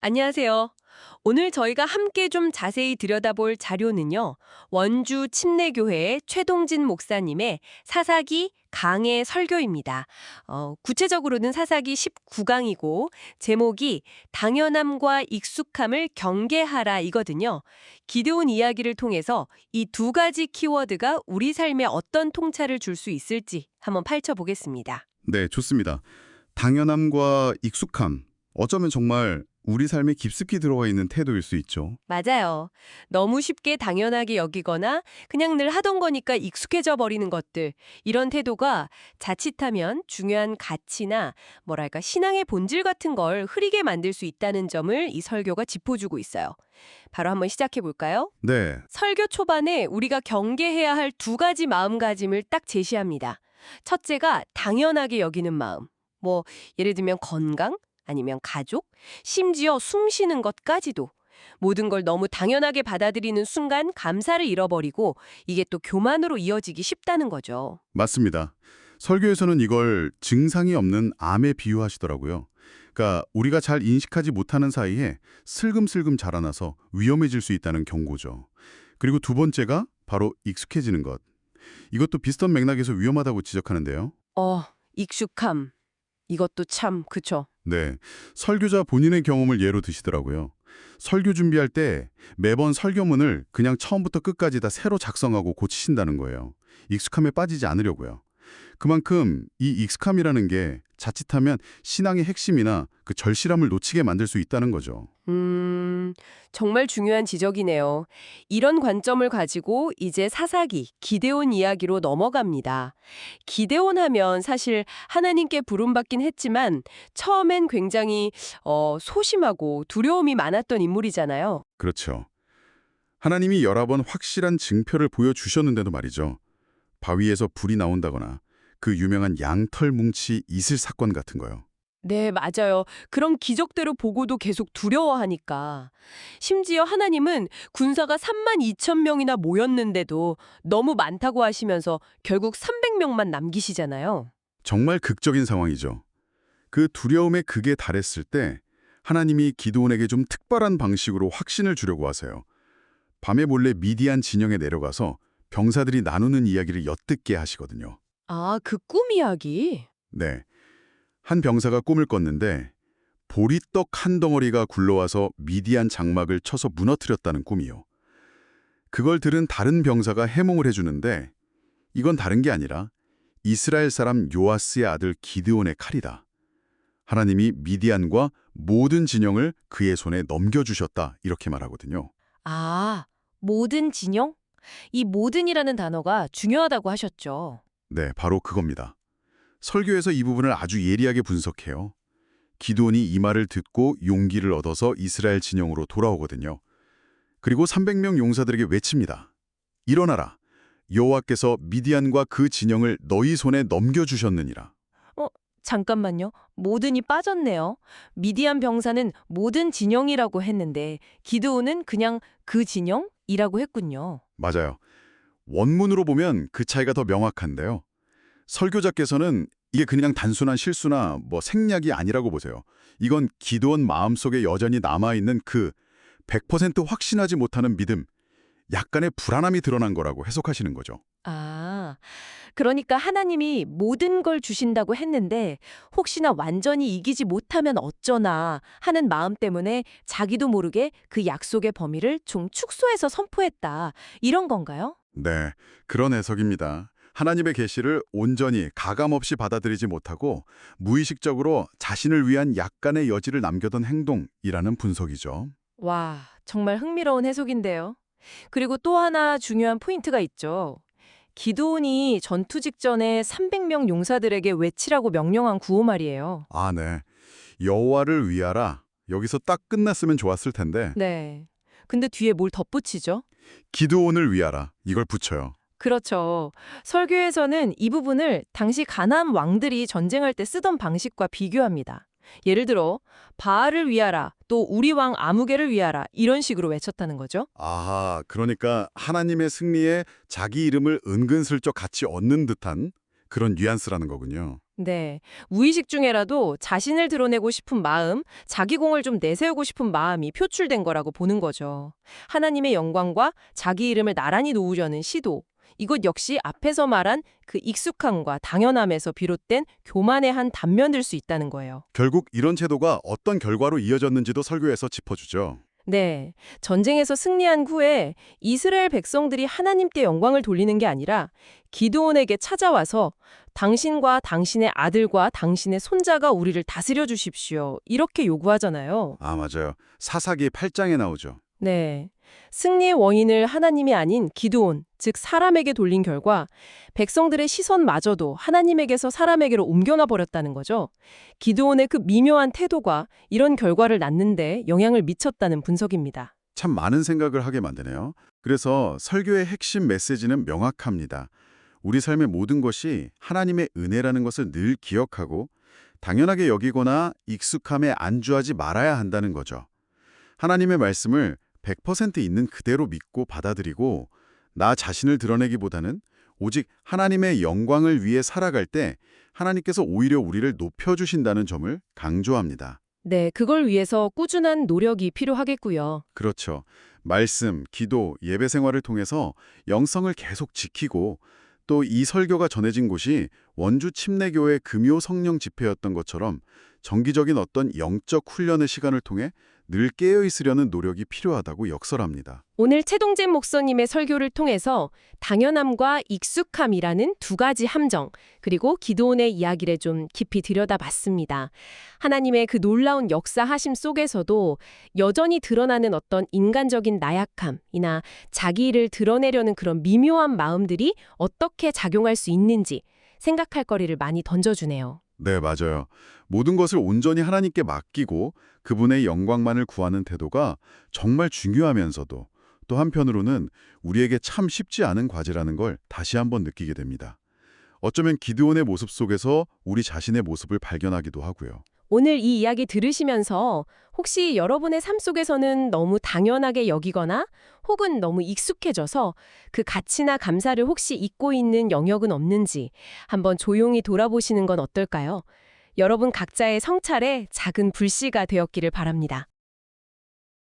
안녕하세요. 오늘 저희가 함께 좀 자세히 들여다볼 자료는요. 원주 침례교회의 최동진 목사님의 사사기 강해 설교입니다. 구체적으로는 사사기 19강이고 제목이 당연함과 익숙함을 경계하라 이거든요. 기드온 이야기를 통해서 이 두 가지 키워드가 우리 삶에 어떤 통찰을 줄 수 있을지 한번 파헤쳐보겠습니다. 네, 좋습니다. 당연함과 익숙함, 어쩌면 정말 우리 삶에 깊숙이 들어가 있는 태도일 수 있죠. 맞아요. 너무 쉽게 당연하게 여기거나 그냥 늘 하던 거니까 익숙해져 버리는 것들, 이런 태도가 자칫하면 중요한 가치나 뭐랄까 신앙의 본질 같은 걸 흐리게 만들 수 있다는 점을 이 설교가 짚어주고 있어요. 바로 한번 시작해 볼까요? 네, 설교 초반에 우리가 경계해야 할 두 가지 마음가짐을 딱 제시합니다. 첫째가 당연하게 여기는 마음. 예를 들면 건강, 아니면 가족, 심지어 숨 쉬는 것까지도. 모든 걸 너무 당연하게 받아들이는 순간 감사를 잃어버리고 이게 또 교만으로 이어지기 쉽다는 거죠. 맞습니다. 설교에서는 이걸 증상이 없는 암에 비유하시더라고요. 그러니까 우리가 잘 인식하지 못하는 사이에 슬금슬금 자라나서 위험해질 수 있다는 경고죠. 그리고 두 번째가 바로 익숙해지는 것. 이것도 비슷한 맥락에서 위험하다고 지적하는데요. 익숙함. 이것도 참, 그쵸. 네, 설교자 본인의 경험을 예로 드시더라고요. 설교 준비할 때 매번 설교문을 그냥 처음부터 끝까지 다 새로 작성하고 고치신다는 거예요. 익숙함에 빠지지 않으려고요. 그만큼 이 익숙함이라는 게 자칫하면 신앙의 핵심이나 그 절실함을 놓치게 만들 수 있다는 거죠. 정말 중요한 지적이네요. 이런 관점을 가지고 이제 사사기, 기드온 이야기로 넘어갑니다. 기드온 하면 사실 하나님께 부름받긴 했지만 처음엔 굉장히 소심하고 두려움이 많았던 인물이잖아요. 그렇죠. 하나님이 여러 번 확실한 증표를 보여주셨는데도 말이죠. 바위에서 불이 나온다거나 그 유명한 양털 뭉치 이슬 사건 같은 거요. 네, 맞아요. 그런 기적대로 보고도 계속 두려워하니까. 심지어 하나님은 군사가 3만 2천 명이나 모였는데도 너무 많다고 하시면서 결국 300명만 남기시잖아요. 정말 극적인 상황이죠. 그 두려움의 극에 달했을 때 하나님이 기드온에게 좀 특별한 방식으로 확신을 주려고 하세요. 밤에 몰래 미디안 진영에 내려가서 병사들이 나누는 이야기를 엿듣게 하시거든요. 아, 그 꿈 이야기? 네. 한 병사가 꿈을 꿨는데 보리떡 한 덩어리가 굴러와서 미디안 장막을 쳐서 무너뜨렸다는 꿈이요. 그걸 들은 다른 병사가 해몽을 해주는데 이건 다른 게 아니라 이스라엘 사람 요아스의 아들 기드온의 칼이다. 하나님이 미디안과 모든 진영을 그의 손에 넘겨주셨다 이렇게 말하거든요. 아, 모든 진영? 이 모든이라는 단어가 중요하다고 하셨죠. 네, 바로 그겁니다. 설교에서 이 부분을 아주 예리하게 분석해요. 기드온이 이 말을 듣고 용기를 얻어서 이스라엘 진영으로 돌아오거든요. 그리고 300명 용사들에게 외칩니다. 일어나라. 여호와께서 미디안과 그 진영을 너희 손에 넘겨주셨느니라. 잠깐만요. 모든이 빠졌네요. 미디안 병사는 모든 진영이라고 했는데 기드온은 그냥 그 진영이라고 했군요. 맞아요. 원문으로 보면 그 차이가 더 명확한데요. 설교자께서는 이게 그냥 단순한 실수나 생략이 아니라고 보세요. 이건 기드온 마음속에 여전히 남아있는 그 100% 확신하지 못하는 믿음, 약간의 불안함이 드러난 거라고 해석하시는 거죠. 아, 그러니까 하나님이 모든 걸 주신다고 했는데 혹시나 완전히 이기지 못하면 어쩌나 하는 마음 때문에 자기도 모르게 그 약속의 범위를 좀 축소해서 선포했다. 이런 건가요? 네, 그런 해석입니다. 하나님의 계시를 온전히 가감없이 받아들이지 못하고 무의식적으로 자신을 위한 약간의 여지를 남겨둔 행동이라는 분석이죠. 와, 정말 흥미로운 해석인데요. 그리고 또 하나 중요한 포인트가 있죠. 기드온이 전투 직전에 300명 용사들에게 외치라고 명령한 구호 말이에요. 아, 네. 여호와를 위하라. 여기서 딱 끝났으면 좋았을 텐데 네. 근데 뒤에 뭘 덧붙이죠? 기드온을 위하라. 이걸 붙여요. 그렇죠. 설교에서는 이 부분을 당시 가나안 왕들이 전쟁할 때 쓰던 방식과 비교합니다. 예를 들어 바알을 위하라, 또 우리 왕 아무개를 위하라 이런 식으로 외쳤다는 거죠. 아, 그러니까 하나님의 승리에 자기 이름을 은근슬쩍 같이 얻는 듯한 그런 뉘앙스라는 거군요. 네. 무의식 중에라도 자신을 드러내고 싶은 마음, 자기공을 좀 내세우고 싶은 마음이 표출된 거라고 보는 거죠. 하나님의 영광과 자기 이름을 나란히 놓으려는 시도. 이것 역시 앞에서 말한 그 익숙함과 당연함에서 비롯된 교만의 한 단면일 수 있다는 거예요. 결국 이런 태도가 어떤 결과로 이어졌는지도 설교에서 짚어주죠. 네. 전쟁에서 승리한 후에 이스라엘 백성들이 하나님께 영광을 돌리는 게 아니라 기드온에게 찾아와서 당신과 당신의 아들과 당신의 손자가 우리를 다스려 주십시오. 이렇게 요구하잖아요. 아, 맞아요. 사사기 8장에 나오죠. 네. 승리의 원인을 하나님이 아닌 기드온, 즉 사람에게 돌린 결과 백성들의 시선마저도 하나님에게서 사람에게로 옮겨놔 버렸다는 거죠. 기드온의 그 미묘한 태도가 이런 결과를 낳는데 영향을 미쳤다는 분석입니다. 참 많은 생각을 하게 만드네요. 그래서 설교의 핵심 메시지는 명확합니다. 우리 삶의 모든 것이 하나님의 은혜라는 것을 늘 기억하고 당연하게 여기거나 익숙함에 안주하지 말아야 한다는 거죠. 하나님의 말씀을 100% 있는 그대로 믿고 받아들이고 나 자신을 드러내기보다는 오직 하나님의 영광을 위해 살아갈 때 하나님께서 오히려 우리를 높여주신다는 점을 강조합니다. 네, 그걸 위해서 꾸준한 노력이 필요하겠고요. 그렇죠. 말씀, 기도, 예배 생활을 통해서 영성을 계속 지키고 또 이 설교가 전해진 곳이 원주 침례교회 금요 성령 집회였던 것처럼 정기적인 어떤 영적 훈련의 시간을 통해 늘 깨어 있으려는 노력이 필요하다고 역설합니다. 오늘 최동진 목사님의 설교를 통해서 당연함과 익숙함이라는 두 가지 함정, 그리고 기드온의 이야기를 좀 깊이 들여다봤습니다. 하나님의 그 놀라운 역사하심 속에서도 여전히 드러나는 어떤 인간적인 나약함이나 자기 일을 드러내려는 그런 미묘한 마음들이 어떻게 작용할 수 있는지 생각할 거리를 많이 던져주네요. 네, 맞아요. 모든 것을 온전히 하나님께 맡기고 그분의 영광만을 구하는 태도가 정말 중요하면서도 또 한편으로는 우리에게 참 쉽지 않은 과제라는 걸 다시 한번 느끼게 됩니다. 어쩌면 기드온의 모습 속에서 우리 자신의 모습을 발견하기도 하고요. 오늘 이 이야기 들으시면서 혹시 여러분의 삶 속에서는 너무 당연하게 여기거나 혹은 너무 익숙해져서 그 가치나 감사를 혹시 잊고 있는 영역은 없는지 한번 조용히 돌아보시는 건 어떨까요? 여러분 각자의 성찰에 작은 불씨가 되었기를 바랍니다.